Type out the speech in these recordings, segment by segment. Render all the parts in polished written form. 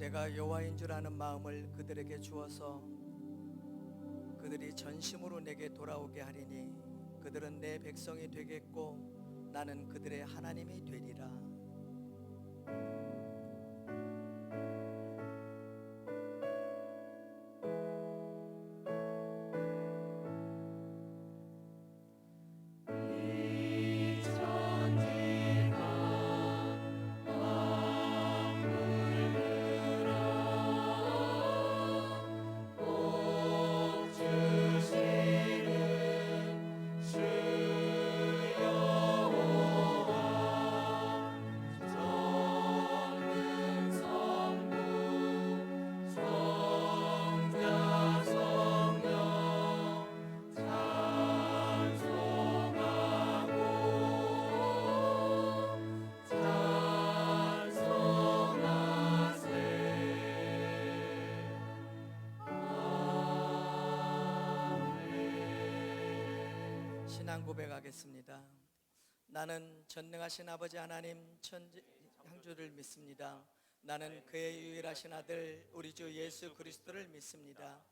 내가 여호와인 줄 아는 마음을 그들에게 주어서 그들이 전심으로 내게 돌아오게 하리니 그들은 내 백성이 되겠고 나는 그들의 하나님이 되리라. 신앙 고백하겠습니다. 나는 전능하신 아버지 하나님 천지창조를 믿습니다. 나는 그의 유일하신 아들 우리 주 예수 그리스도를 믿습니다.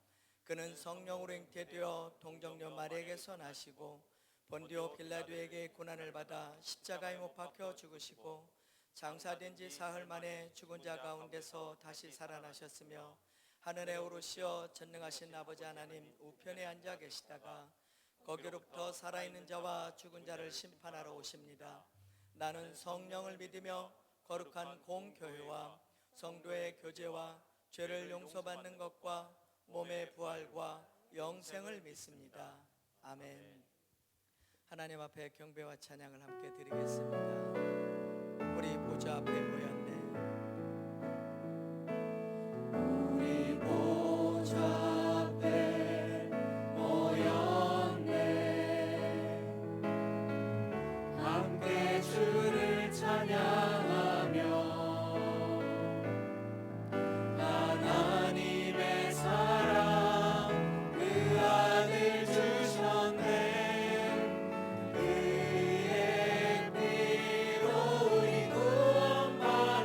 그는 성령으로 잉태되어 동정녀 마리아에게서 나시고 본디오 빌라도에게 고난을 받아 십자가에 못 박혀 죽으시고 장사된 지 사흘 만에 죽은 자 가운데서 다시 살아나셨으며 하늘에 오르시어 전능하신 아버지 하나님 우편에 앉아 계시다가 거기로부터 살아있는 자와 죽은 자를 심판하러 오십니다. 나는 성령을 믿으며 거룩한 공교회와 성도의 교제와 죄를 용서받는 것과 몸의 부활과 영생을 믿습니다. 아멘. 하나님 앞에 경배와 찬양을 함께 드리겠습니다. 우리 보좌 앞에 모였네. 우리 보좌 앞에 모였네. 함께 주를 찬양하며 하나님의 사랑 그 아들 주셨네. 그의 피로 우리 구원받았네.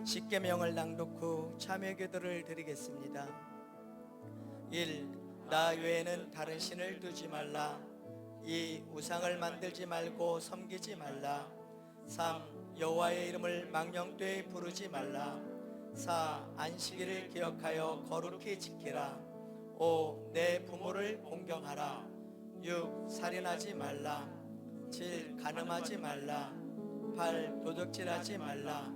십계명을 낭독 후 참여 기도를 드리겠습니다. 1. 나 외에는 다른 신을 두지 말라. 2. 우상을 만들지 말고 섬기지 말라. 3. 여호와의 이름을 망령되이 부르지 말라. 4. 안식일을 기억하여 거룩히 지키라. 5. 내 부모를 공경하라. 6. 살인하지 말라. 7. 간음하지 말라. 8. 도둑질하지 말라.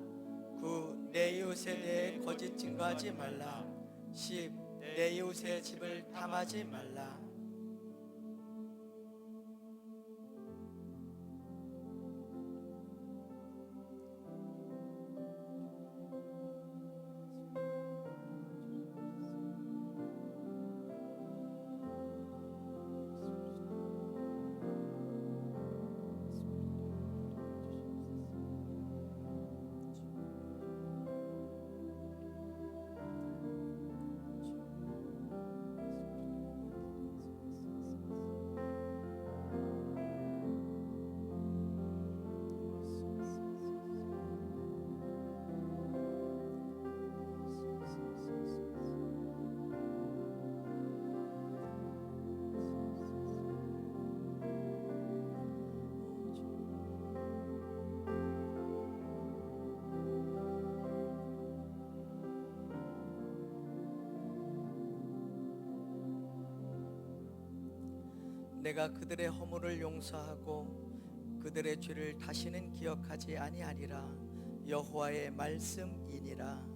9. 내 이웃에 대해 거짓 증거하지 말라. 10. 내 이웃의 집을 탐하지 말라. 내가 그들의 허물을 용서하고 그들의 죄를 다시는 기억하지 아니하리라. 여호와의 말씀이니라.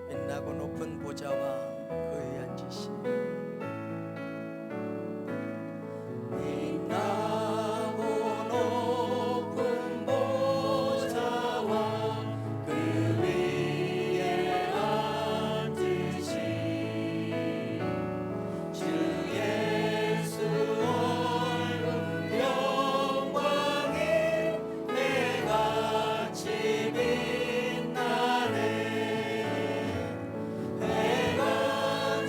빛나고 높은 보좌와 그의 앉으심. 빛나고 높은 보좌와 그 위에 앉으신 주 예수 얼굴 영광이 해같이 빛나네. 해가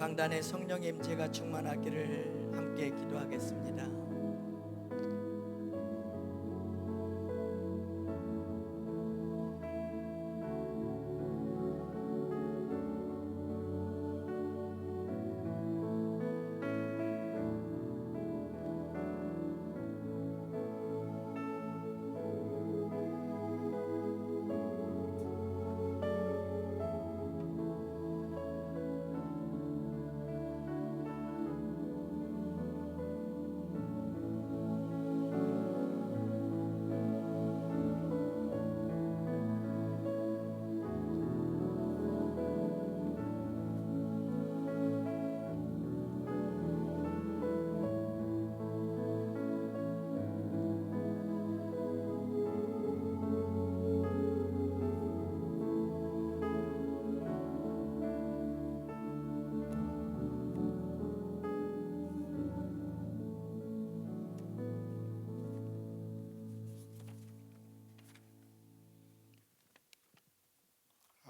강단에 성령의 임재가 충만하기를 함께 기도하겠습니다.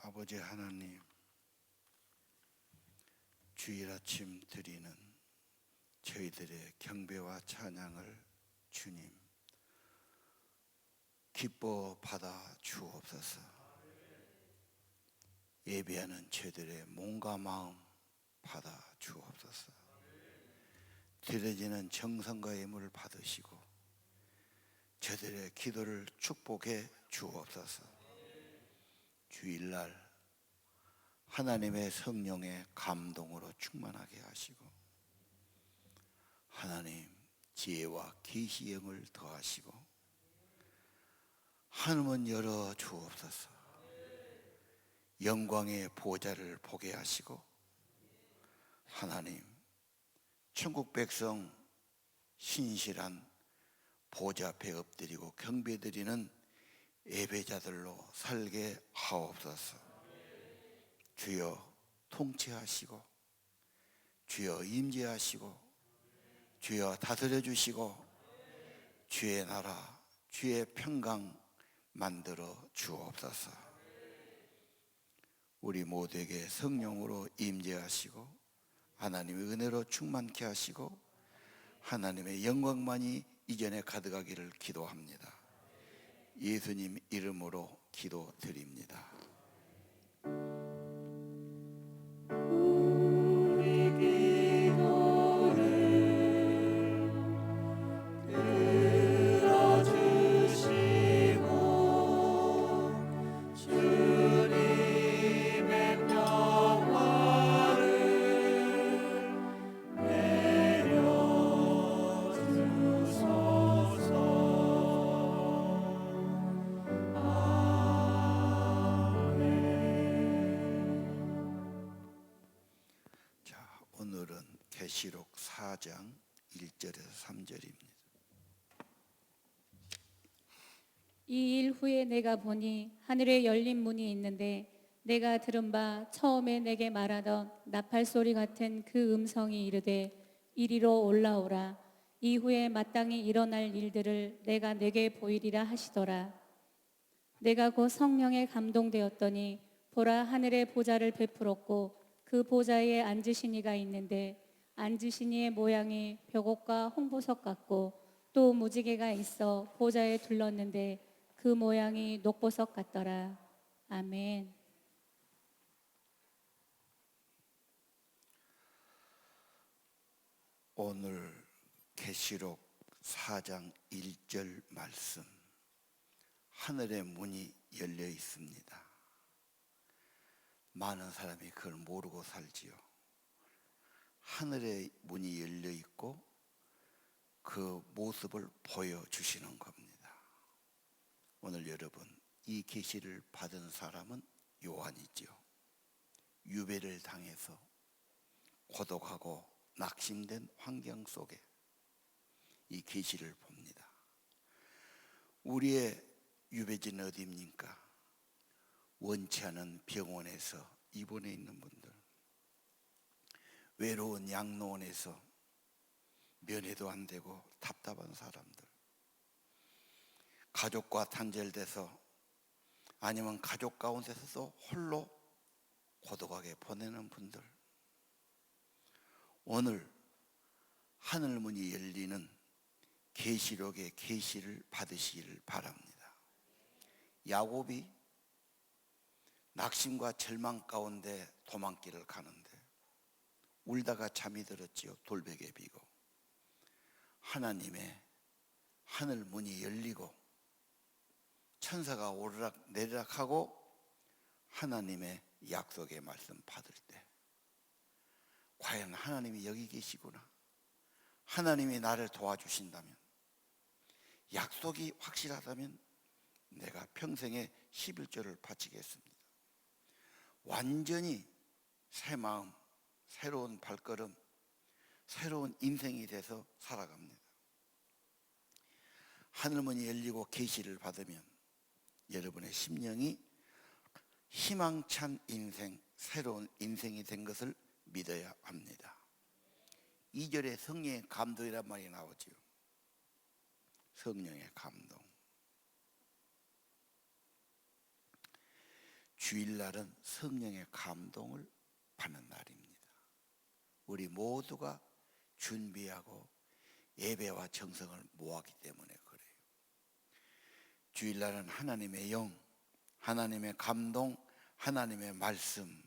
아버지 하나님, 주일 아침 드리는 저희들의 경배와 찬양을 주님 기뻐 받아 주옵소서. 예배하는 저희들의 몸과 마음 받아 주옵소서. 드려지는 정성과 예물을 받으시고 저희들의 기도를 축복해 주옵소서. 주일날 하나님의 성령의 감동으로 충만하게 하시고 하나님 지혜와 계시의 영을 더하시고 하늘문 열어 주옵소서. 영광의 보좌를 보게 하시고 하나님 천국 백성 신실한 보좌 앞에 엎드리고 경배드리는 예배자들로 살게 하옵소서. 주여 통치하시고 주여 임재하시고 주여 다스려 주시고 주의 나라 주의 평강 만들어 주옵소서. 우리 모두에게 성령으로 임재하시고 하나님의 은혜로 충만케 하시고 하나님의 영광만이 이전에 가득하기를 기도합니다. 예수님 이름으로 기도드립니다. 오늘은 계시록 4장 1절에서 3절입니다. 이 일 후에 내가 보니 하늘에 열린 문이 있는데 내가 들은 바 처음에 내게 말하던 나팔 소리 같은 그 음성이 이르되 이리로 올라오라. 이후에 마땅히 일어날 일들을 내가 내게 보이리라 하시더라. 내가 곧 성령에 감동되었더니 보라, 하늘에 보좌를 베풀었고 그 보좌에 앉으신 이가 있는데 앉으신 이의 모양이 벽옥과 홍보석 같고 또 무지개가 있어 보좌에 둘렀는데 그 모양이 녹보석 같더라. 아멘. 오늘 계시록 4장 1절 말씀, 하늘의 문이 열려 있습니다. 많은 사람이 그걸 모르고 살지요. 하늘의 문이 열려 있고 그 모습을 보여주시는 겁니다. 오늘 여러분, 이 계시를 받은 사람은 요한이죠. 유배를 당해서 고독하고 낙심된 환경 속에 이 계시를 봅니다. 우리의 유배지는 어디입니까? 원치 않은 병원에서 입원해 있는 분들, 외로운 양로원에서 면회도 안 되고 답답한 사람들, 가족과 단절돼서 아니면 가족 가운데서도 홀로 고독하게 보내는 분들, 오늘 하늘문이 열리는 계시록의 계시를 받으시기를 바랍니다. 야곱이 낙심과 절망 가운데 도망길을 가는데 울다가 잠이 들었지요. 돌베개 비고. 하나님의 하늘문이 열리고 천사가 오르락 내리락하고 하나님의 약속의 말씀 받을 때 과연 하나님이 여기 계시구나, 하나님이 나를 도와주신다면, 약속이 확실하다면 내가 평생에 11조를 바치겠습니다. 완전히 새 마음, 새로운 발걸음, 새로운 인생이 돼서 살아갑니다. 하늘문이 열리고 계시를 받으면 여러분의 심령이 희망찬 인생, 새로운 인생이 된 것을 믿어야 합니다. 2절에 성령의 감동이란 말이 나오지요. 성령의 감동. 주일날은 성령의 감동을 받는 날입니다. 우리 모두가 준비하고 예배와 정성을 모았기 때문에 그래요. 주일날은 하나님의 영, 하나님의 감동, 하나님의 말씀,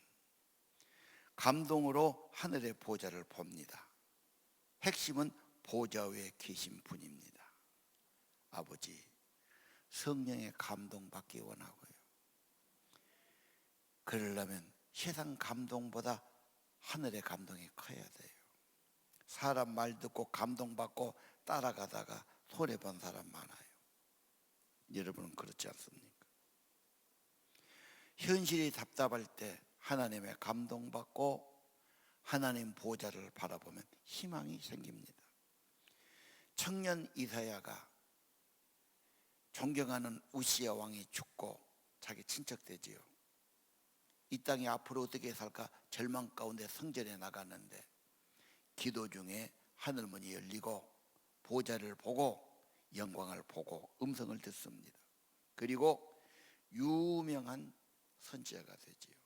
감동으로 하늘의 보좌를 봅니다. 핵심은 보좌 위에 계신 분입니다. 아버지, 성령의 감동 받기 원하고요. 그러려면 세상 감동보다 하늘의 감동이 커야 돼요. 사람 말 듣고 감동받고 따라가다가 손해본 사람 많아요. 여러분은 그렇지 않습니까? 현실이 답답할 때 하나님의 감동받고 하나님 보좌를 바라보면 희망이 생깁니다. 청년 이사야가 존경하는 우시야 왕이 죽고 자기 친척되지요. 이 땅이 앞으로 어떻게 살까 절망 가운데 성전에 나갔는데 기도 중에 하늘문이 열리고 보좌를 보고 영광을 보고 음성을 듣습니다. 그리고 유명한 선지자가 되지요.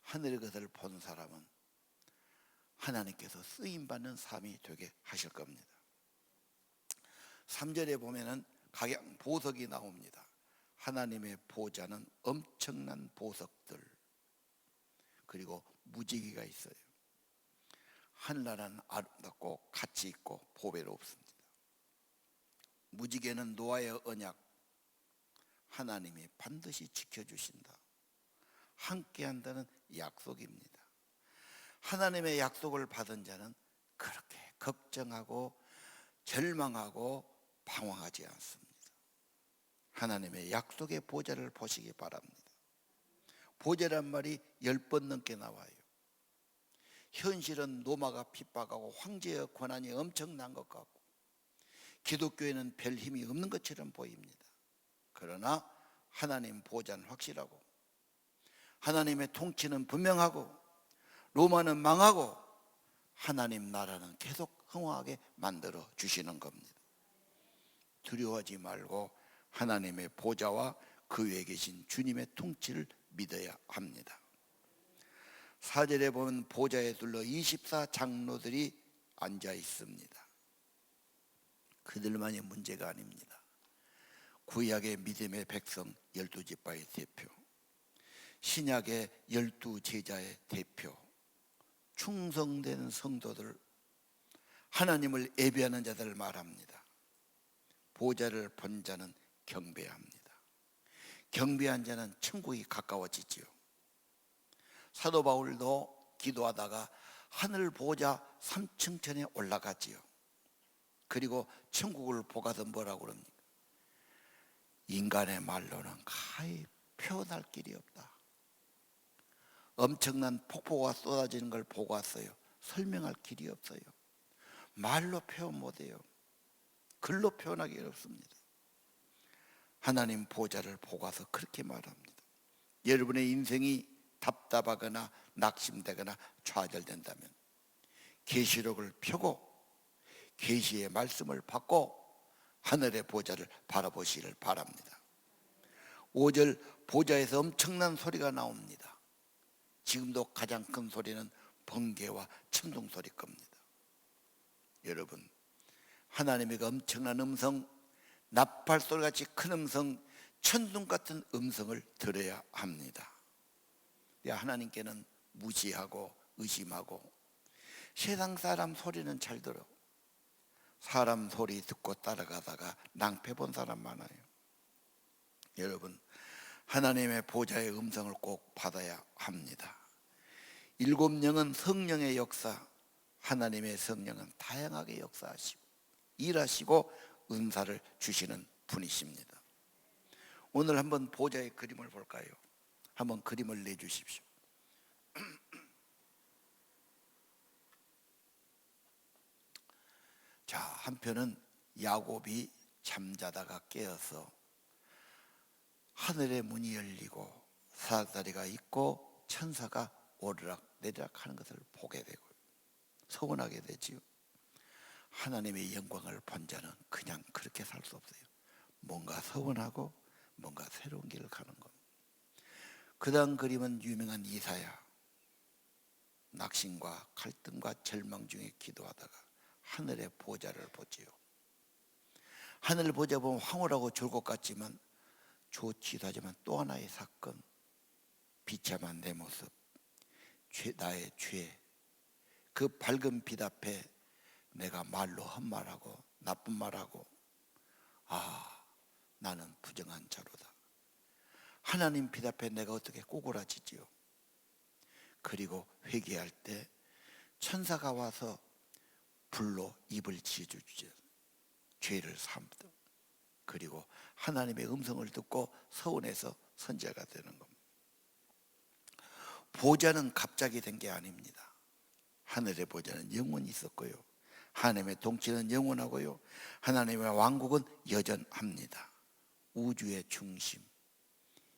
하늘의 것을 본 사람은 하나님께서 쓰임받는 삶이 되게 하실 겁니다. 3절에 보면은 각양 보석이 나옵니다. 하나님의 보좌는 엄청난 보석들, 그리고 무지개가 있어요. 하늘나라는 아름답고 가치 있고 보배롭습니다. 무지개는 노아의 언약, 하나님이 반드시 지켜주신다, 함께한다는 약속입니다. 하나님의 약속을 받은 자는 그렇게 걱정하고 절망하고 방황하지 않습니다. 하나님의 약속의 보좌를 보시기 바랍니다. 보좌란 말이 10번 넘게 나와요. 현실은 로마가 핍박하고 황제의 권한이 엄청난 것 같고 기독교에는 별 힘이 없는 것처럼 보입니다. 그러나 하나님 보좌는 확실하고 하나님의 통치는 분명하고 로마는 망하고 하나님 나라는 계속 흥황하게 만들어 주시는 겁니다. 두려워하지 말고 하나님의 보좌와 그 위에 계신 주님의 통치를 믿어야 합니다. 4절에 보면 보좌에 둘러 24장로들이 앉아 있습니다. 그들만이 문제가 아닙니다. 구약의 믿음의 백성 12지파의 대표, 신약의 12제자의 대표, 충성된 성도들, 하나님을 예배하는 자들을 말합니다. 보좌를 본 자는 경배합니다. 경배한 자는 천국이 가까워지지요. 사도 바울도 기도하다가 하늘 보좌 3층천에 올라갔지요. 그리고 천국을 보가서 뭐라고 그럽니까? 인간의 말로는 가히 표현할 길이 없다. 엄청난 폭포가 쏟아지는 걸 보고 왔어요. 설명할 길이 없어요. 말로 표현 못해요. 글로 표현하기 어렵습니다. 하나님 보좌를 보고 와서 그렇게 말합니다. 여러분의 인생이 답답하거나 낙심되거나 좌절된다면 계시록을 펴고 계시의 말씀을 받고 하늘의 보좌를 바라보시기를 바랍니다. 5절 보좌에서 엄청난 소리가 나옵니다. 지금도 가장 큰 소리는 번개와 천둥 소리 겁니다. 여러분, 하나님의 그 엄청난 음성, 나팔 소리같이 큰 음성, 천둥 같은 음성을 들어야 합니다. 하나님께는 무시하고 의심하고, 세상 사람 소리는 잘 들어. 사람 소리 듣고 따라가다가 낭패 본 사람 많아요. 여러분, 하나님의 보좌의 음성을 꼭 받아야 합니다. 일곱 영은 성령의 역사, 하나님의 성령은 다양하게 역사하시고 일하시고 은사를 주시는 분이십니다. 오늘 한번 보좌의 그림을 볼까요? 한번 그림을 내주십시오. 자, 한편은 야곱이 잠자다가 깨어서 하늘의 문이 열리고 사닥다리가 있고 천사가 오르락 내리락 하는 것을 보게 되고 서운하게 되지요. 하나님의 영광을 본 자는 그냥 그렇게 살 수 없어요. 뭔가 서운하고 뭔가 새로운 길을 가는 겁니다. 그 다음 그림은 유명한 이사야. 낙심과 갈등과 절망 중에 기도하다가 하늘의 보좌를 보지요. 하늘 보좌 보면 황홀하고 좋을 것 같지만 좋지도 하지만 또 하나의 사건, 비참한 내 모습, 나의 죄, 그 밝은 빛 앞에 내가 말로 헛말하고 나쁜 말하고, 나는 부정한 자로다. 하나님 빛 앞에 내가 어떻게 꼬꾸라지지요. 그리고 회개할 때 천사가 와서 불로 입을 지어주죠. 죄를 삼다. 그리고 하나님의 음성을 듣고 서운해서 선지자가 되는 겁니다. 보좌는 갑자기 된 게 아닙니다. 하늘의 보좌는 영원히 있었고요, 하나님의 통치는 영원하고요, 하나님의 왕국은 여전합니다. 우주의 중심,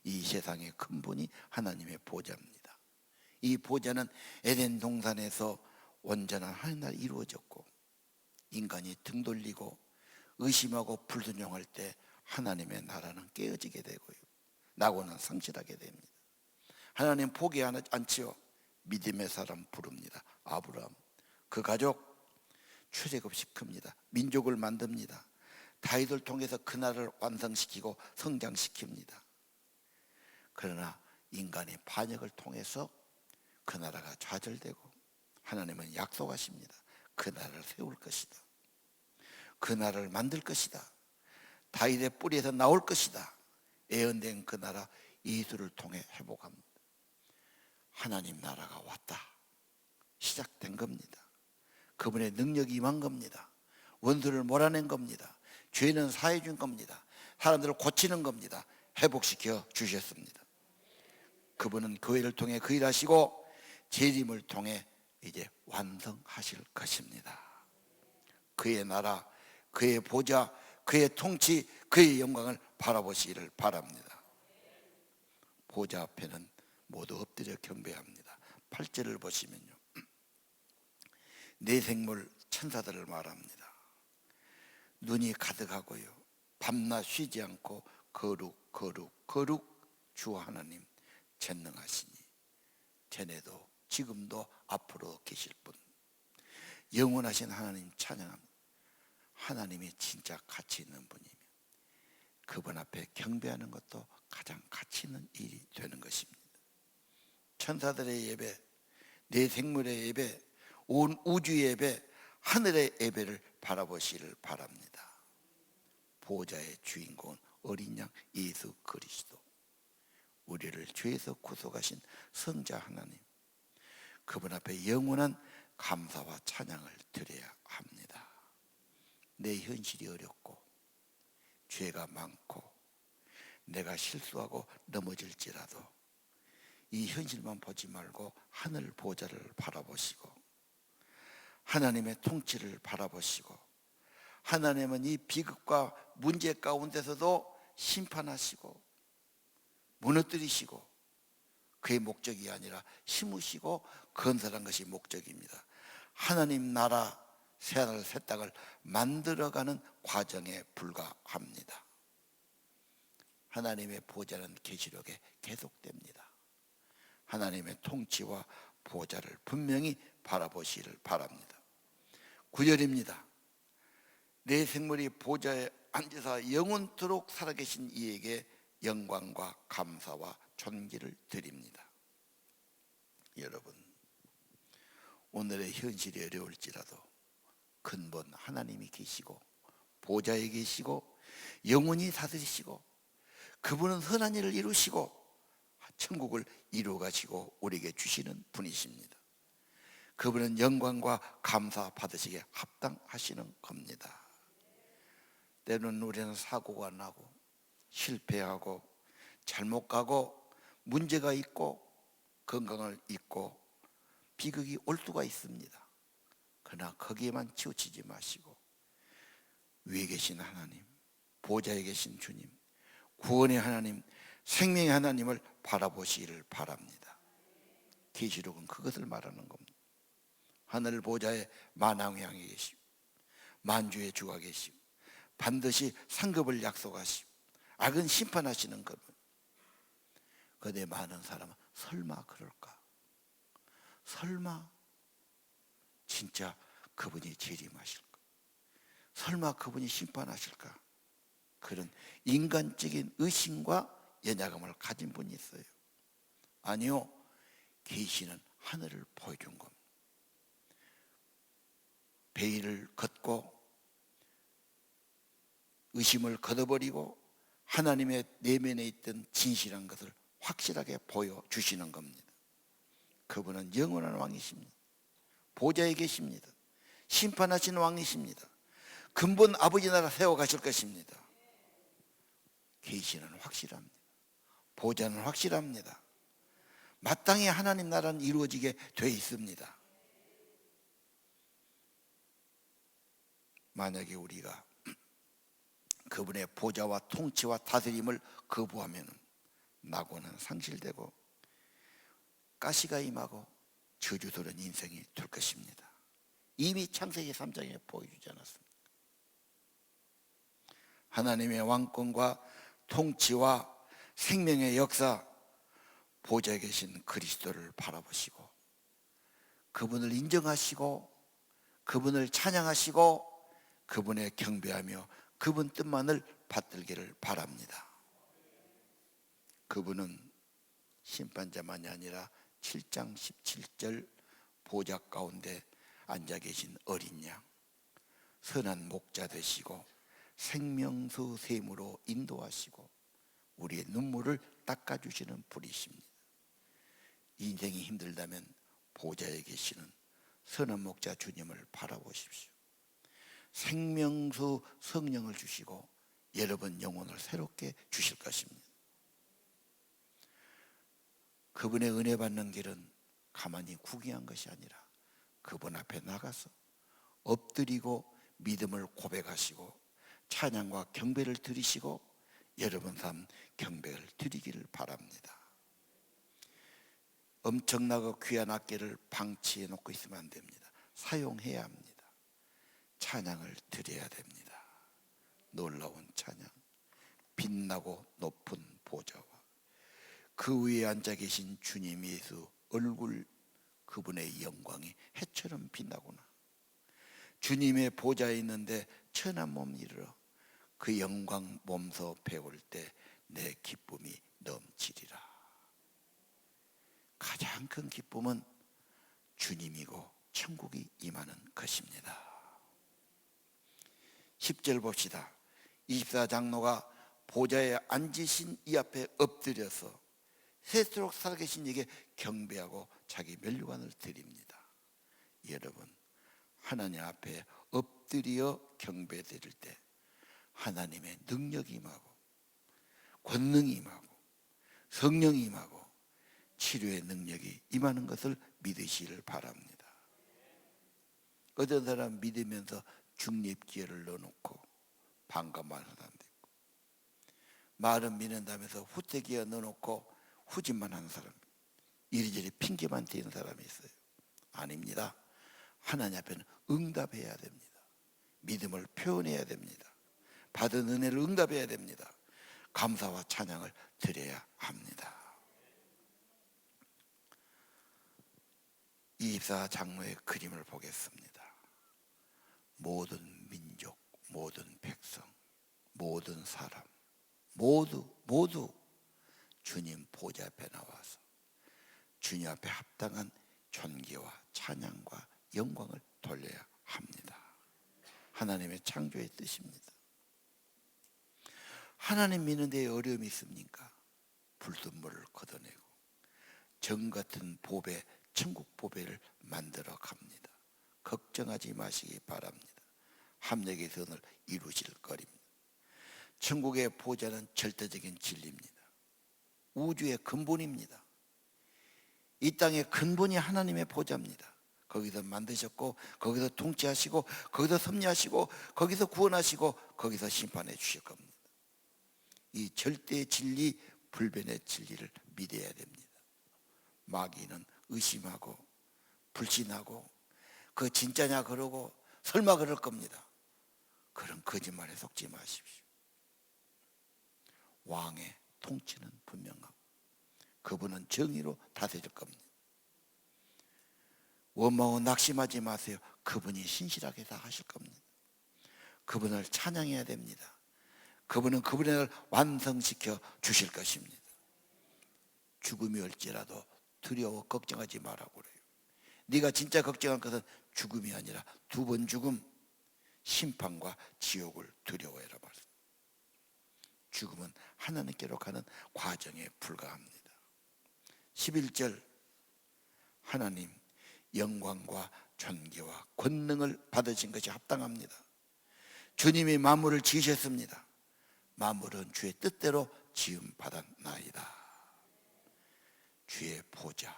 이 세상의 근본이 하나님의 보좌입니다. 이 보좌는 에덴 동산에서 온전한 하나님 나라에 이루어졌고, 인간이 등 돌리고 의심하고 불순종할 때 하나님의 나라는 깨어지게 되고요, 낙원은 상실하게 됩니다. 하나님 포기하지 않지요. 믿음의 사람 부릅니다. 아브라함, 그 가족 출애굽시킵니다. 민족을 만듭니다. 다윗을 통해서 그 나라를 완성시키고 성장시킵니다. 그러나 인간의 반역을 통해서 그 나라가 좌절되고, 하나님은 약속하십니다. 그 나라를 세울 것이다. 그 나라를 만들 것이다. 다윗의 뿌리에서 나올 것이다. 예언된 그 나라 예수를 통해 회복합니다. 하나님 나라가 왔다. 시작된 겁니다. 그분의 능력이 임한 겁니다. 원수를 몰아낸 겁니다. 죄는 사해 준 겁니다. 사람들을 고치는 겁니다. 회복시켜 주셨습니다. 그분은 교회를 통해 그 일하시고 재림을 통해 이제 완성하실 것입니다. 그의 나라, 그의 보좌, 그의 통치, 그의 영광을 바라보시기를 바랍니다. 보좌 앞에는 모두 엎드려 경배합니다. 8절을 보시면요, 내 생물 천사들을 말합니다. 눈이 가득하고요, 밤낮 쉬지 않고 거룩 거룩 거룩 주 하나님 전능하시니, 전에도 지금도 앞으로 계실 분, 영원하신 하나님 찬양합니다. 하나님이 진짜 가치 있는 분이며 그분 앞에 경배하는 것도 가장 가치 있는 일이 되는 것입니다. 천사들의 예배, 내 생물의 예배, 온 우주의 예배, 하늘의 예배를 바라보시기를 바랍니다. 보좌의 주인공은 어린 양 예수 그리스도, 우리를 죄에서 구속하신 성자 하나님, 그분 앞에 영원한 감사와 찬양을 드려야 합니다. 내 현실이 어렵고 죄가 많고 내가 실수하고 넘어질지라도 이 현실만 보지 말고 하늘 보좌를 바라보시고 하나님의 통치를 바라보시고, 하나님은 이 비극과 문제 가운데서도 심판하시고 무너뜨리시고, 그의 목적이 아니라 심으시고 건설한 것이 목적입니다. 하나님 나라 새하늘 새 땅을 만들어가는 과정에 불과합니다. 하나님의 보좌는 계시록에 계속됩니다. 하나님의 통치와 보좌를 분명히 바라보시기를 바랍니다. 9절입니다. 내 생물이 보좌에 앉으사 영원토록 살아계신 이에게 영광과 감사와 존귀를 드립니다. 여러분, 오늘의 현실이 어려울지라도 근본 하나님이 계시고 보좌에 계시고 영원히 다스리시고 그분은 선한 일을 이루시고 천국을 이루어 가시고 우리에게 주시는 분이십니다. 그분은 영광과 감사 받으시기에 합당하시는 겁니다. 때로는 우리는 사고가 나고 실패하고 잘못 가고 문제가 있고 건강을 잃고 비극이 올 수가 있습니다. 그러나 거기에만 치우치지 마시고 위에 계신 하나님, 보좌에 계신 주님, 구원의 하나님, 생명의 하나님을 바라보시기를 바랍니다. 계시록은 그것을 말하는 겁니다. 하늘 보좌에 만왕의 왕이 계시고 만주의 주가 계시고 반드시 상급을 약속하시고 악은 심판하시는 그분. 그런데 많은 사람은 설마 그럴까? 설마 진짜 그분이 재림하실까? 설마 그분이 심판하실까? 그런 인간적인 의심과 연약함을 가진 분이 있어요. 아니요, 계시는 하늘을 보여준 겁니다. 베일을 걷고 의심을 걷어버리고 하나님의 내면에 있던 진실한 것을 확실하게 보여주시는 겁니다. 그분은 영원한 왕이십니다. 보좌에 계십니다. 심판하시는 왕이십니다. 근본 아버지 나라 세워가실 것입니다. 계시는 확실합니다. 보좌는 확실합니다. 마땅히 하나님 나라는 이루어지게 되어 있습니다. 만약에 우리가 그분의 보좌와 통치와 다스림을 거부하면 낙원은 상실되고 가시가 임하고 저주스러운 인생이 될 것입니다. 이미 창세기 3장에 보여주지 않았습니까? 하나님의 왕권과 통치와 생명의 역사, 보좌에 계신 그리스도를 바라보시고 그분을 인정하시고 그분을 찬양하시고 그분의 경배하며 그분 뜻만을 받들기를 바랍니다. 그분은 심판자만이 아니라 7장 17절 보좌 가운데 앉아 계신 어린 양, 선한 목자 되시고 생명수 샘으로 인도하시고 우리의 눈물을 닦아주시는 분이십니다. 인생이 힘들다면 보좌에 계시는 선한 목자 주님을 바라보십시오. 생명수 성령을 주시고 여러분 영혼을 새롭게 주실 것입니다. 그분의 은혜 받는 길은 가만히 구경한 것이 아니라 그분 앞에 나가서 엎드리고 믿음을 고백하시고 찬양과 경배를 드리시고 여러분 삶 경배를 드리기를 바랍니다. 엄청나고 귀한 악기를 방치해 놓고 있으면 안 됩니다. 사용해야 합니다. 찬양을 드려야 됩니다. 놀라운 찬양, 빛나고 높은 보좌와 그 위에 앉아 계신 주님 예수 얼굴, 그분의 영광이 해처럼 빛나구나. 주님의 보좌에 있는데 천한 몸 이르러 그 영광 몸소 배울 때 내 기쁨이 넘치리라. 가장 큰 기쁨은 주님이고 천국이 임하는 것입니다. 10절 봅시다. 24장로가 보좌에 앉으신 이 앞에 엎드려서 세수록 살아계신 이에게 경배하고 자기 면류관을 드립니다. 여러분, 하나님 앞에 엎드려 경배드릴 때 하나님의 능력이 임하고 권능이 임하고 성령이 임하고 치료의 능력이 임하는 것을 믿으시기를 바랍니다. 어떤 사람 믿으면서 중립기회를 넣어놓고 반감하는 사람도 있고, 말은 믿는다면서 후퇴기회 넣어놓고 후진만 하는 사람, 이리저리 핑계만 대는 사람이 있어요. 아닙니다. 하나님 앞에는 응답해야 됩니다. 믿음을 표현해야 됩니다. 받은 은혜를 응답해야 됩니다. 감사와 찬양을 드려야 합니다. 24 장로의 그림을 보겠습니다. 모든 민족, 모든 백성, 모든 사람, 모두 주님 보좌 앞에 나와서 주님 앞에 합당한 존귀와 찬양과 영광을 돌려야 합니다. 하나님의 창조의 뜻입니다. 하나님 믿는 데 어려움이 있습니까? 불순물을 걷어내고 정 같은 보배, 천국 보배를 만들어 갑니다. 걱정하지 마시기 바랍니다. 합력의 선을 이루실 거립니다. 천국의 보좌는 절대적인 진리입니다. 우주의 근본입니다. 이 땅의 근본이 하나님의 보좌입니다. 거기서 만드셨고, 거기서 통치하시고, 거기서 섭리하시고, 거기서 구원하시고, 거기서 심판해 주실 겁니다. 이 절대 진리, 불변의 진리를 믿어야 됩니다. 마귀는 의심하고 불신하고 그 진짜냐 그러고 설마 그럴 겁니다. 그런 거짓말에 속지 마십시오. 왕의 통치는 분명하고 그분은 정의로 다스릴 겁니다. 원망하고 낙심하지 마세요. 그분이 신실하게 다 하실 겁니다. 그분을 찬양해야 됩니다. 그분은 그분의 날 완성시켜 주실 것입니다. 죽음이 올지라도 두려워 걱정하지 말라고 그래요. 네가 진짜 걱정할 것은 죽음이 아니라 두 번 죽음, 심판과 지옥을 두려워해라 말씀. 죽음은 하나님께로 가는 과정에 불과합니다. 11절 하나님 영광과 존귀와 권능을 받으신 것이 합당합니다. 주님이 만물을 지으셨습니다. 만물은 주의 뜻대로 지음 받았나이다. 주의 보좌,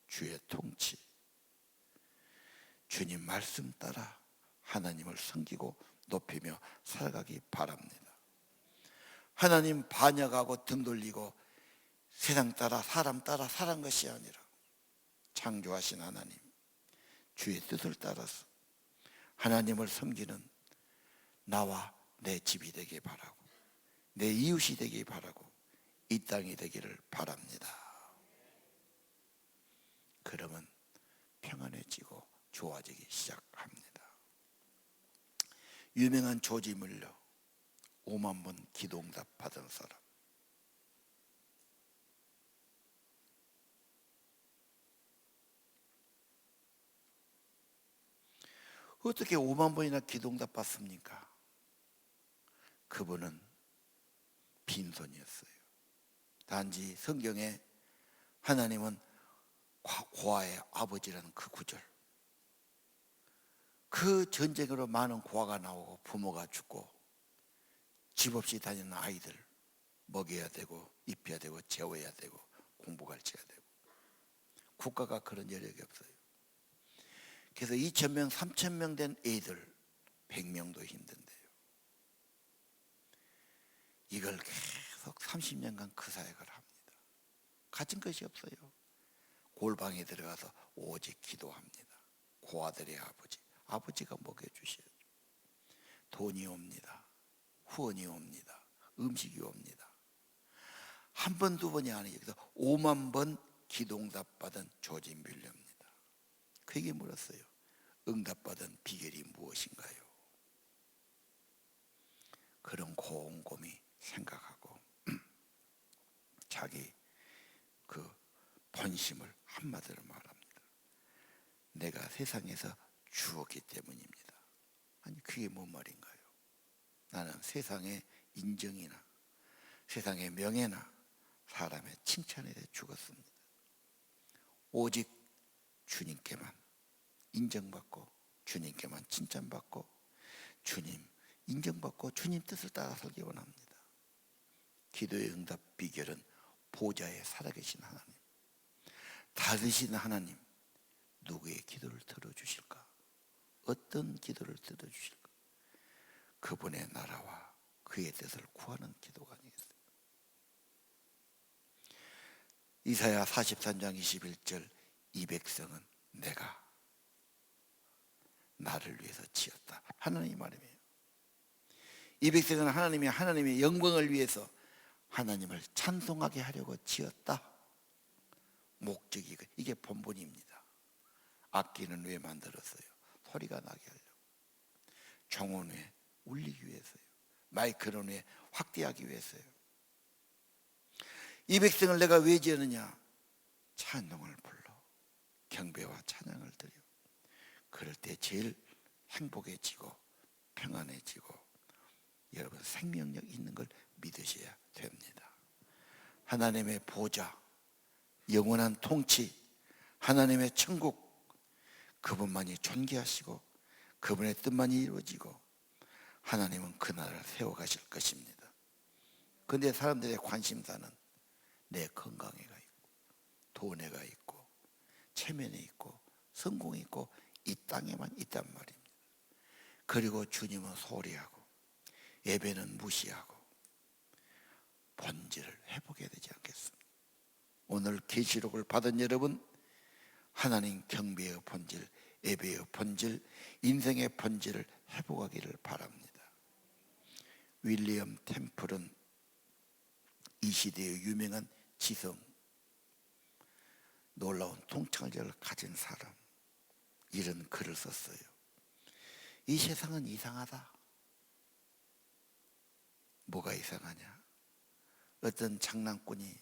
주의 통치, 주님 말씀 따라 하나님을 섬기고 높이며 살아가기 바랍니다. 하나님 반역하고 등 돌리고 세상 따라 사람 따라 살한 것이 아니라 창조하신 하나님, 주의 뜻을 따라서 하나님을 섬기는 나와 내 집이 되길 바라고 내 이웃이 되길 바라고 이 땅이 되기를 바랍니다. 그러면 평안해지고 좋아지기 시작합니다. 유명한 조지물러 5만 번 기도응답 받은 사람. 어떻게 5만 번이나 기도응답 받습니까? 그분은 빈손이었어요. 단지 성경에 하나님은 고아의 아버지라는 그 구절, 그 전쟁으로 많은 고아가 나오고 부모가 죽고 집 없이 다니는 아이들 먹여야 되고 입혀야 되고 재워야 되고 공부 가르쳐야 되고 국가가 그런 여력이 없어요. 그래서 2,000명, 3,000명 된 애들 100명도 힘든데요. 이걸 계속 30년간 그 사역을 합니다. 가진 것이 없어요. 골방에 들어가서 오직 기도합니다. 고아들의 아버지, 아버지가 먹여주셔야죠. 돈이 옵니다. 후원이 옵니다. 음식이 옵니다. 한 번, 두 번이 아니에요. 그래서 5만 번 기도응답 받은 조지 밀러입니다. 그에게 물었어요. 응답받은 비결이 무엇인가요? 그런 곰곰이 생각하고 자기 그 본심을 한마디로 말합니다. 내가 세상에서 주었기 때문입니다. 아니 그게 뭔 말인가요? 나는 세상의 인정이나 세상의 명예나 사람의 칭찬에 대해 죽었습니다. 오직 주님께만 인정받고 주님께만 칭찬받고 주님 인정받고 주님 뜻을 따라 살기 원합니다. 기도의 응답 비결은 보좌에 살아계신 하나님, 다스리시는 하나님, 누구의 기도를 들어주실까? 어떤 기도를 들어주실까? 그분의 나라와 그의 뜻을 구하는 기도가 아니겠어요? 이사야 43장 21절 이 백성은 내가 나를 위해서 지었다. 하나님 말이에요. 이 백성은 하나님의 영광을 위해서 하나님을 찬송하게 하려고 지었다. 목적이 이게 본분입니다. 악기는 왜 만들었어요? 소리가 나게 하려고. 종은 왜 울리기 위해서요. 마이크는 왜 확대하기 위해서요. 이 백성을 내가 왜 지었느냐? 찬송을 불러 경배와 찬양을 드려. 그럴 때 제일 행복해지고 평안해지고 여러분 생명력 있는 걸 믿으셔야 됩니다. 하나님의 보좌, 영원한 통치, 하나님의 천국, 그분만이 존귀하시고 그분의 뜻만이 이루어지고 하나님은 그 나라를 세워가실 것입니다. 그런데 사람들의 관심사는 내 건강에가 있고 돈에가 있고 체면에 있고 성공이 있고 이 땅에만 있단 말입니다. 그리고 주님은 소리하고 예배는 무시하고 본질을 회복해야 되지 않겠습니까? 오늘 계시록을 받은 여러분, 하나님 경배의 본질, 예배의 본질, 인생의 본질을 회복하기를 바랍니다. 윌리엄 템플은 이 시대의 유명한 지성, 놀라운 통찰력을 가진 사람, 이런 글을 썼어요. 이 세상은 이상하다. 뭐가 이상하냐? 어떤 장난꾼이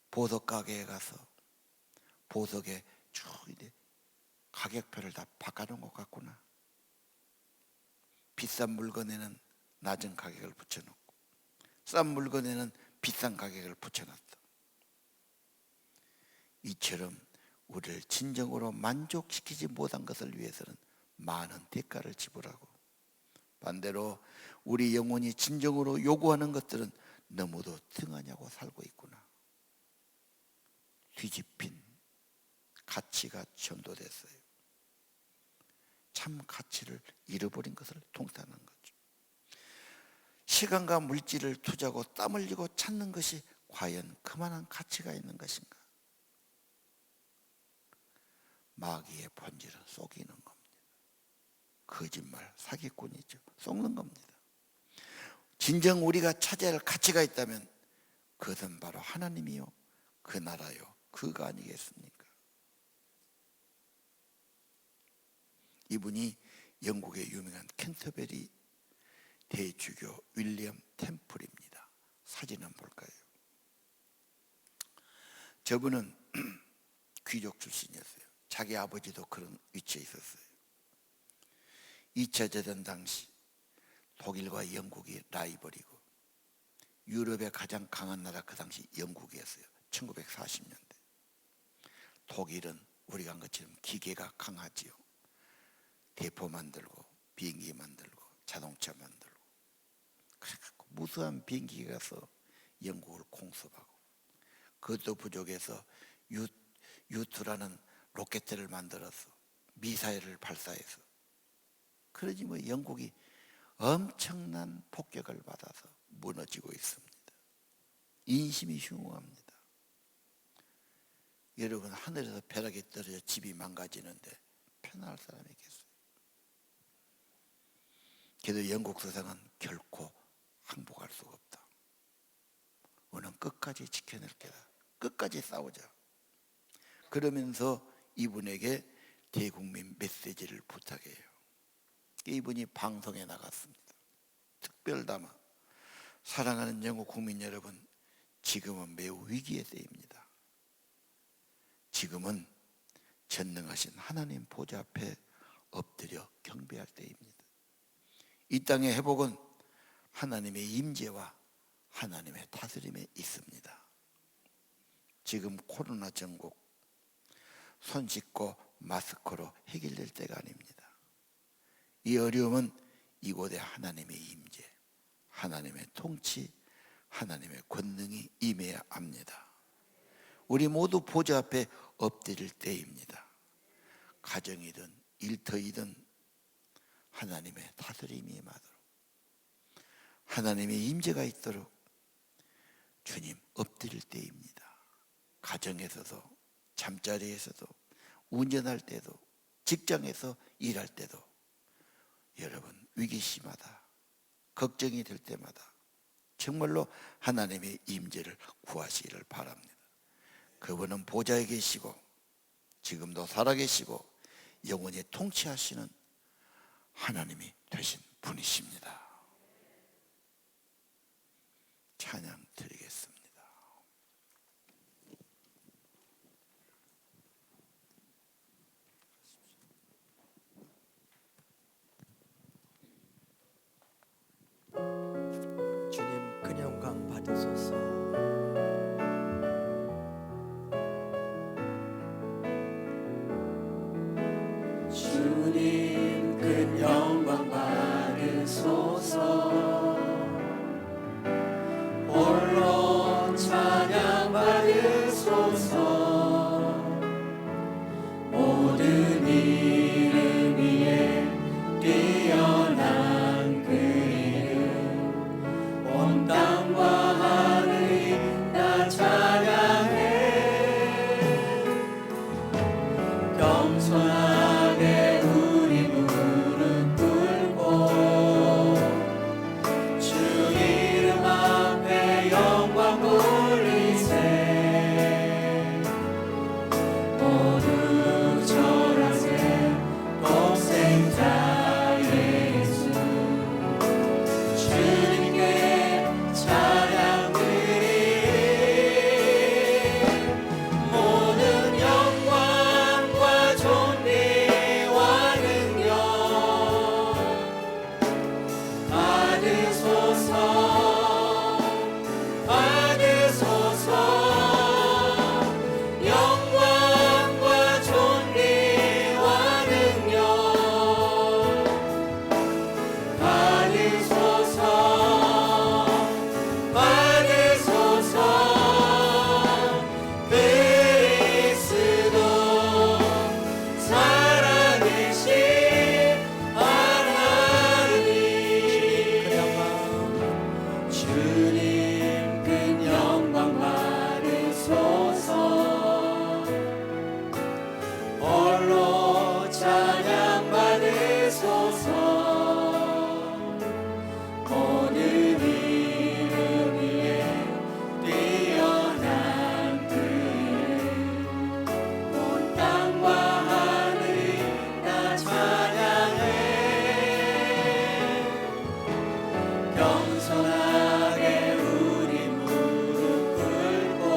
보석 가게에 가서 보석에 쭉 가격표를 다 바꿔놓은 것 같구나. 비싼 물건에는 낮은 가격을 붙여놓고 싼 물건에는 비싼 가격을 붙여놨다. 이처럼 우리를 진정으로 만족시키지 못한 것을 위해서는 많은 대가를 지불하고, 반대로 우리 영혼이 진정으로 요구하는 것들은 너무도 등하냐고 살고 있구나. 뒤집힌 가치가 전도됐어요. 참 가치를 잃어버린 것을 통탄한 거죠. 시간과 물질을 투자하고 땀 흘리고 찾는 것이 과연 그만한 가치가 있는 것인가? 마귀의 본질은 속이는 겁니다. 거짓말, 사기꾼이죠. 속는 겁니다. 진정 우리가 찾아야 할 가치가 있다면 그것은 바로 하나님이요, 그 나라요, 그가 아니겠습니까? 이분이 영국의 유명한 캔터베리 대주교 윌리엄 템플입니다. 사진 한번 볼까요? 저분은 귀족 출신이었어요. 자기 아버지도 그런 위치에 있었어요. 2차 대전 당시 독일과 영국이 라이벌이고 유럽의 가장 강한 나라 그 당시 영국이었어요. 1940년대. 독일은 우리가 한 것처럼 기계가 강하지요. 대포 만들고 비행기 만들고 자동차 만들고, 그래갖고 무수한 비행기가 가서 영국을 공습하고, 그것도 부족해서 U2라는 로켓을 만들어서 미사일을 발사해서, 그러지 뭐 영국이 엄청난 폭격을 받아서 무너지고 있습니다. 인심이 흉흉합니다. 여러분, 하늘에서 벼락이 떨어져 집이 망가지는데 편안할 사람이 있겠어요? 그래도 영국 서상은 결코 항복할 수가 없다. 우리는 끝까지 지켜낼 게다. 끝까지 싸우자. 그러면서 이분에게 대국민 메시지를 부탁해요. 이분이 방송에 나갔습니다. 특별담화. 사랑하는 영국 국민 여러분, 지금은 매우 위기의 때입니다. 지금은 전능하신 하나님 보좌 앞에 엎드려 경배할 때입니다. 이 땅의 회복은 하나님의 임재와 하나님의 다스림에 있습니다. 지금 코로나 전국 손 씻고 마스크로 해결될 때가 아닙니다. 이 어려움은 이곳에 하나님의 임재, 하나님의 통치, 하나님의 권능이 임해야 합니다. 우리 모두 보좌 앞에 엎드릴 때입니다. 가정이든 일터이든 하나님의 다스림이 임하도록, 하나님의 임재가 있도록 주님 엎드릴 때입니다. 가정에서도, 잠자리에서도, 운전할 때도, 직장에서 일할 때도, 여러분 위기심마다, 걱정이 될 때마다 정말로 하나님의 임재를 구하시기를 바랍니다. 그분은 보좌에 계시고 지금도 살아계시고 영원히 통치하시는 하나님이 되신 분이십니다. 찬양 드리겠습니다. 주님 큰 영광 받으소서. 주님 큰 영광 받으소서. 홀로 찬양 받으소서. 모든 이름 위에 뛰어난 그 이름, 온 땅과 하늘이 다 찬양해. 겸손하게 우리 무릎 꿇고 주 이름 앞에 영광 돌리세. 모두 절하세. 독생자 예수 주님께 찬양 드리. 모든 영광과 존귀와 능력 받으소서. 받으소서. 영광과 존귀와 능력 받으소서. 받으소서. 그리스도 살아계신 하나님. 주님 큰 영광 받으소서. 홀로 찬양 받으소서. 모든 이름 위에 뛰어난 그 이름, 온 땅과 하늘이 다 찬양해. 겸손하게 우리 무릎 꿇고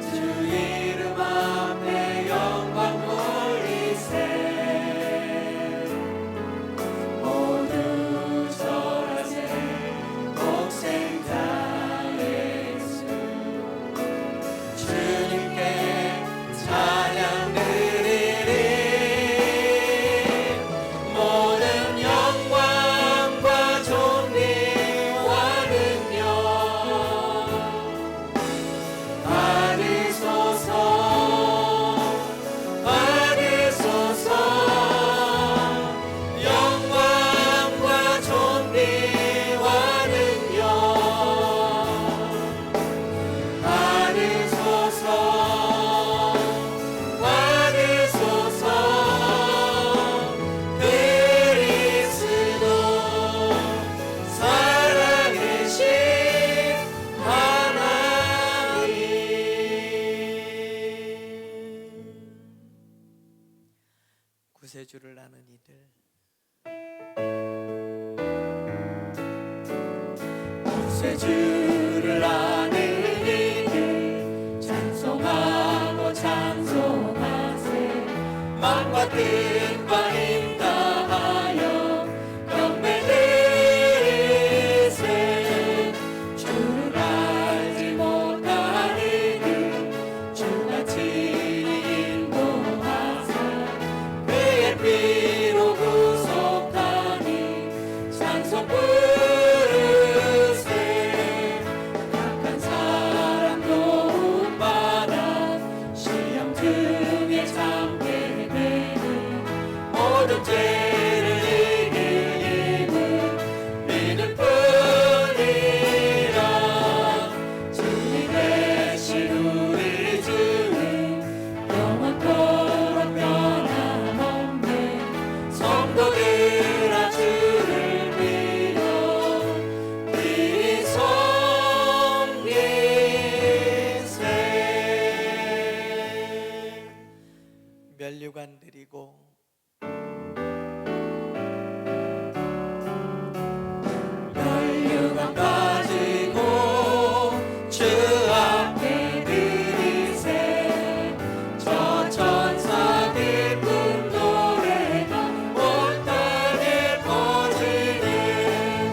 주 이름 앞에 영광 돌리세. 모두 절하세. 독생자 예수 주님께 찬양 드리리. 모든 영광과 존귀와 능력 받으소서. 받으소서. 영광과 존귀와 능력 받으소서. 받으소서. 그리스도 살아계신 하나님. 구세주를 아는 이들, 구세주를 아는 이들 찬송하고 찬송하세. 마음과 뜻과 힘 다하여 경배 드리세. 주를 알지 못한 이들 주가 친히 인도하사 그의 피로 구속하니 찬송 부르세. 약한 사람 도움받아 시험 등에 참게 되니 면류관 드리고 면류관 가지고 주 앞에 드리세. 저 천사 기쁜 노래가 온 땅에 퍼지네.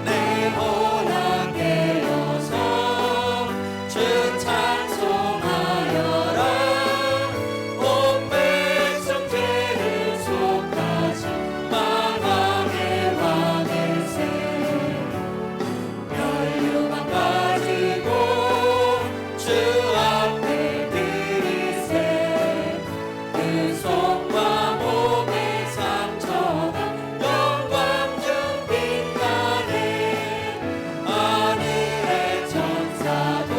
내 고난 깨어서 주 찬송하여라. 온 백성 죄를 속하신 만왕의 왕일세. 면류관 가지고 주 앞에 드리세. 그 손과 몸의 상처가 영광 중 빛나네. 하늘의 천사도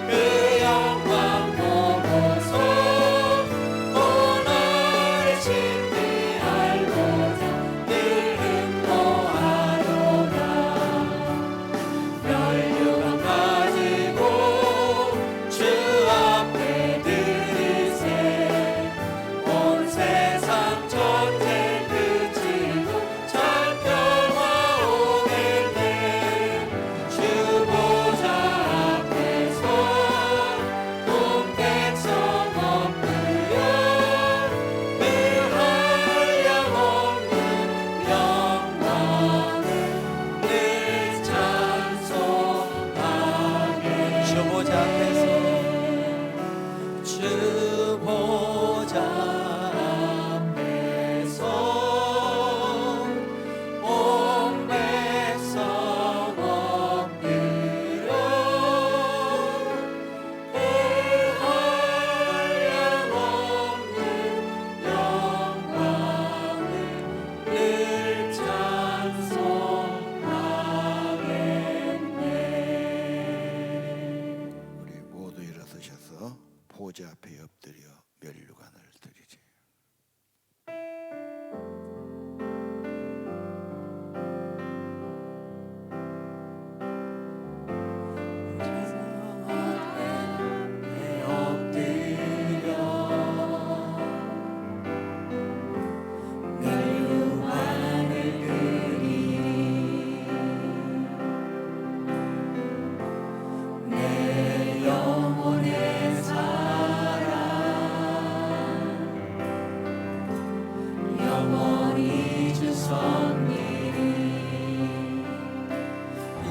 그 영광 보고서 고난의 신비 알고자 늘 흠모하도다. 면류관 가지고 주 앞에 드리세. 온 세상 전쟁 그치고 찬평화 오겠네. 주 보좌 앞에서 온 백성 엎드려 그 한량없는 영광을 늘 찬송하게. 주 보좌 앞에서 주 보좌 앞에서 온 백성 엎드려 그 한량없는 영광을 늘 찬송하겠네. 우리 모두 일어서셔서 보좌 앞에 엎드려 면류관을 드리지. 영원히 주 섭리니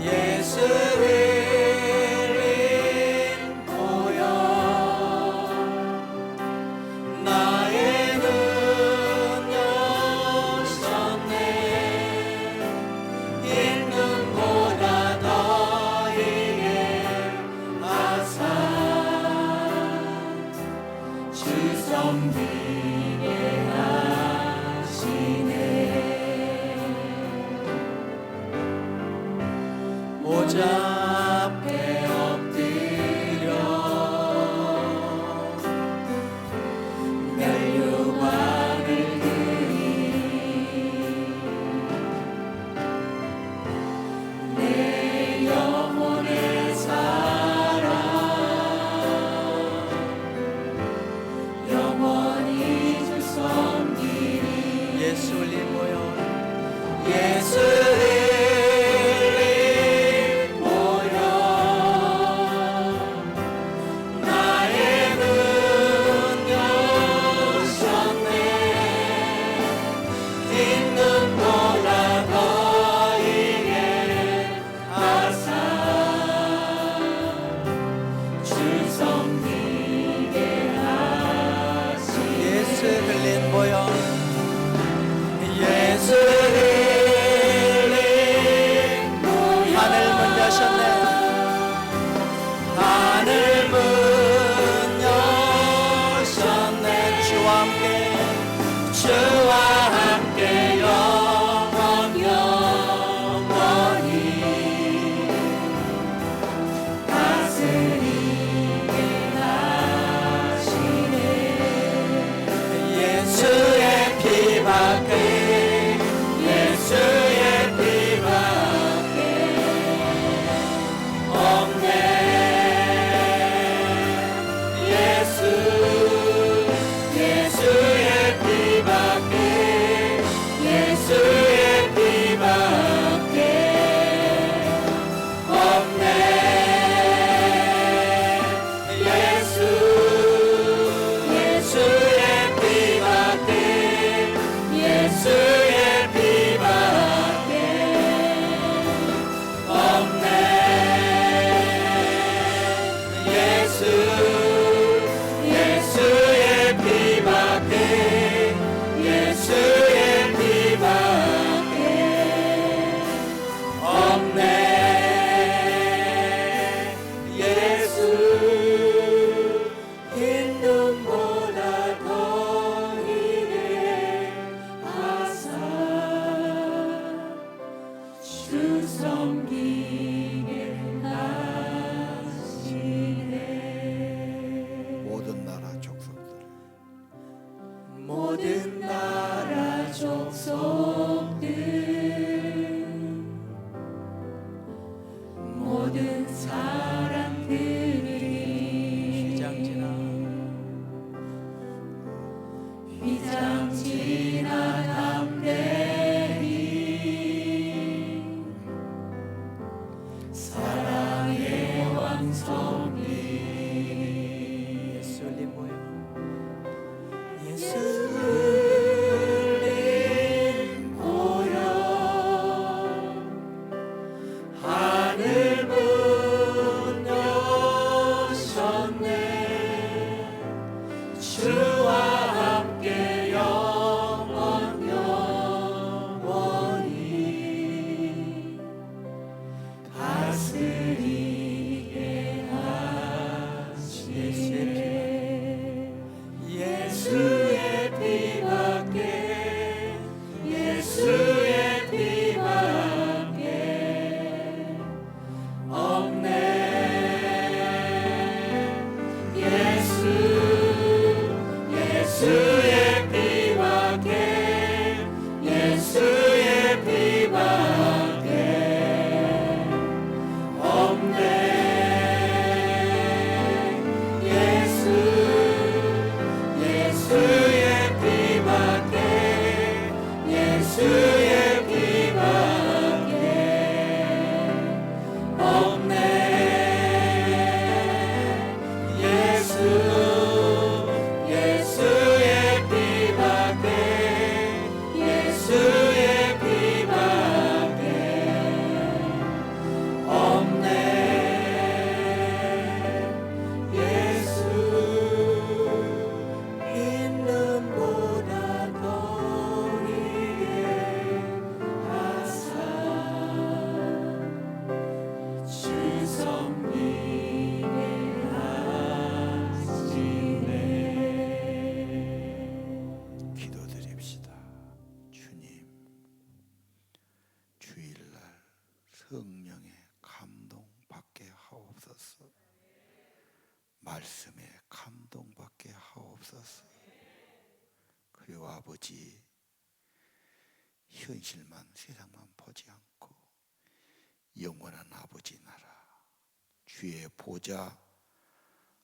예수 흘린 보혈 나의 눈 여셨네. 이 눈보다 더 이게 하사 주 섬기게 하시네. 보좌 앞에 엎드려 면류관을 드리. 내 영혼의 사랑 영원히 주 섬기리. 예수 흘린 보혈 예수 흘린 보혈 나의 눈 여셨네. 이 눈보다 더 이게 하사 주 섬기게 하시네. 예수 흘린 보혈 예수 흘린 보혈 하늘 문 여셨네. 하늘 문 여셨네. 주와 함께 주와 함께 영원히 다스리게 하시네. 예수의 피 밖에 성령의 감동받게 하옵소서. 말씀에 감동받게 하옵소서. 그리고 아버지, 현실만 세상만 보지 않고 영원한 아버지 나라 주의 보좌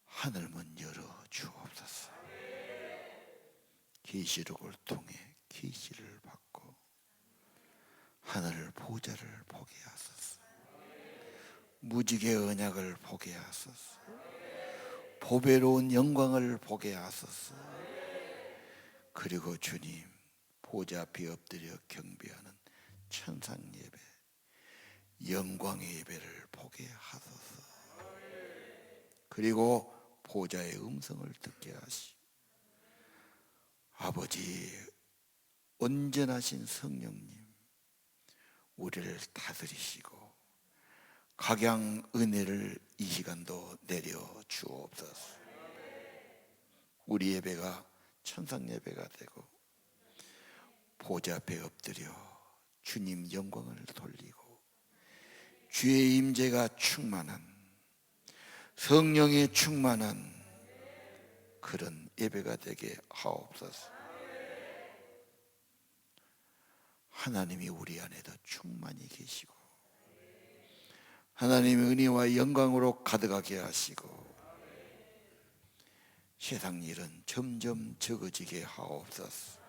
하늘문 열어 주옵소서. 계시록을 통해 계시를 받고 하늘 보좌를 보게 하소서. 무지개 언약을 보게 하소서. 보배로운 영광을 보게 하소서. 그리고 주님, 보좌 앞에 엎드려 경배하는 천상 예배, 영광의 예배를 보게 하소서. 그리고 보좌의 음성을 듣게 하시고 아버지, 온전하신 성령님, 우리를 다스리시고 각양 은혜를 이 시간도 내려 주옵소서. 우리 예배가 천상 예배가 되고 보좌 앞에 엎드려 주님 영광을 돌리고 주의 임재가 충만한, 성령의 충만한 그런 예배가 되게 하옵소서. 하나님이 우리 안에도 충만히 계시고 하나님의 은혜와 영광으로 가득하게 하시고 세상 일은 점점 적어지게 하옵소서.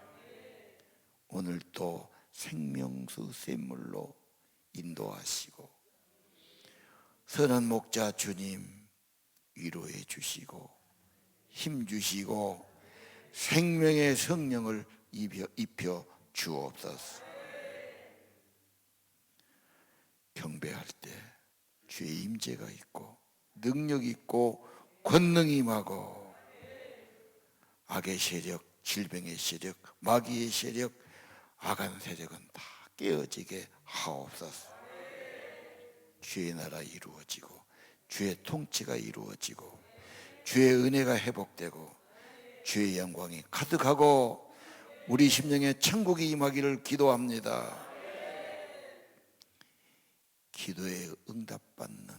오늘 또 생명수 샘물로 인도하시고 선한 목자 주님 위로해 주시고 힘 주시고 생명의 성령을 입혀 주옵소서. 경배할 때 주의 임재가 있고 능력이 있고 권능이 임하고 악의 세력, 질병의 세력, 마귀의 세력, 악한 세력은 다 깨어지게 하옵소서. 주의 나라 이루어지고 주의 통치가 이루어지고 주의 은혜가 회복되고 주의 영광이 가득하고 우리 심령에 천국이 임하기를 기도합니다. 기도에 응답받는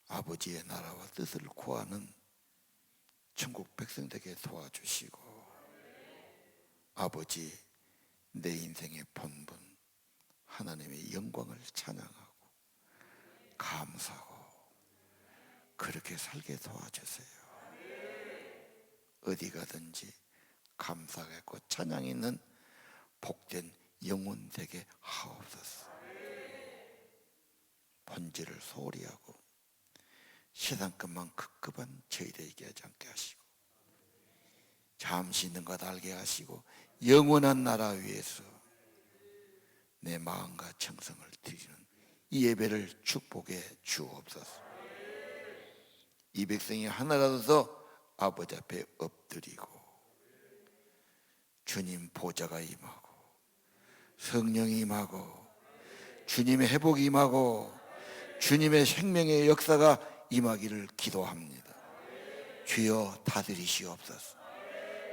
아버지의 나라와 뜻을 구하는 천국 백성 되게 도와주시고 아버지, 내 인생의 본분 하나님의 영광을 찬양하고 감사하고 그렇게 살게 도와주세요. 어디 가든지 감사하고 찬양 있는 복된 영혼 되게 하옵소서. 본질을 소홀히 하고 세상 것만 급급한 저희들에게 하지 않게 하시고 잠시 있는 것 알게 하시고 영원한 나라 위에서 내 마음과 정성을 드리는 이 예배를 축복해 주옵소서. 이 백성이 하나라도 더 아버지 앞에 엎드리고 주님 보좌가 임하고 성령이 임하고 주님의 회복이 임하고 주님의 생명의 역사가 임하기를 기도합니다. 주여 다스리시옵소서.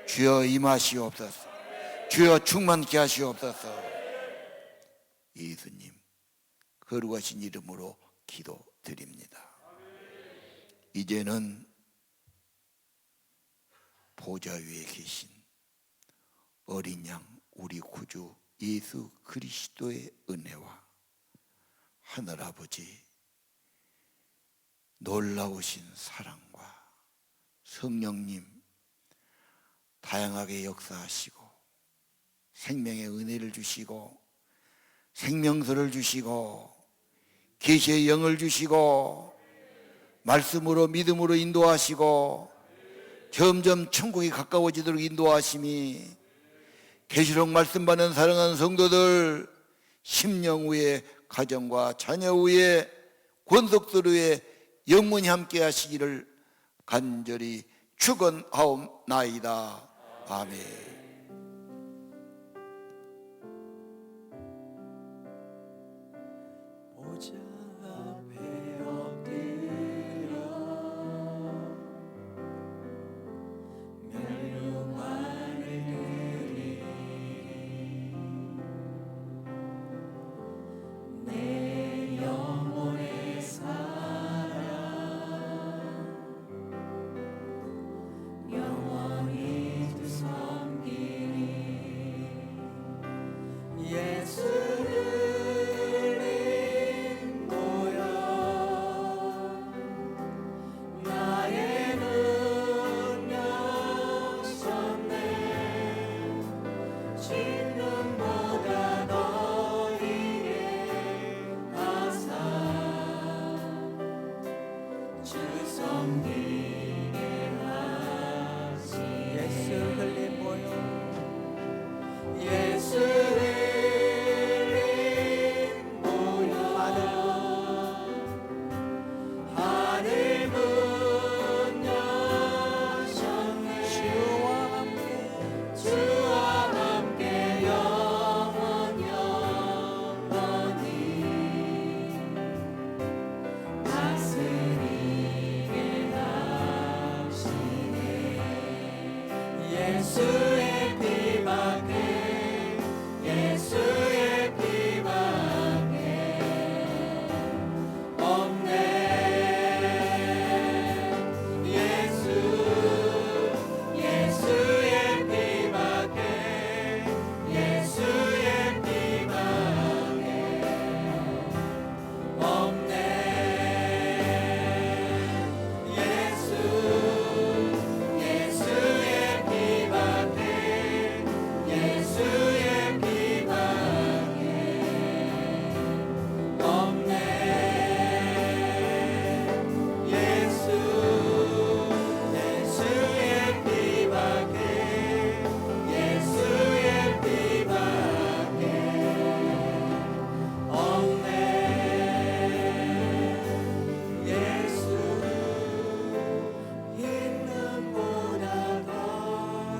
주여 임하시옵소서. 주여 충만케 하시옵소서. 예수님 거룩하신 이름으로 기도드립니다. 이제는 보좌 위에 계신 어린 양 우리 구주 예수 그리스도의 은혜와 하늘아버지 놀라우신 사랑과 성령님 다양하게 역사하시고 생명의 은혜를 주시고 생명수를 주시고 계시의 영을 주시고 말씀으로 믿음으로 인도하시고 점점 천국이 가까워지도록 인도하심이 계시록 말씀 받는 사랑하는 성도들 심령 위에 가정과 자녀 위에 권속들 위에 영원히 함께 하시기를 간절히 축원하옵나이다. 아멘. 보좌 앞에 엎드려 멸류관을 드리니 내 예수의 피밖에 예수의 피밖에 없네. 예수의 피밖에 예수의 피밖에 없네. 예수의 피밖에 예수의 피밖에 없네. 예수의 피밖에 예수의 피밖에 없네. 예수 있는 보다 더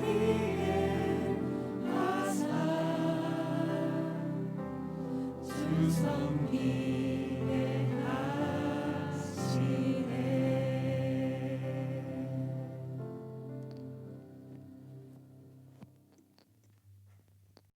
위에 하사 주 섬기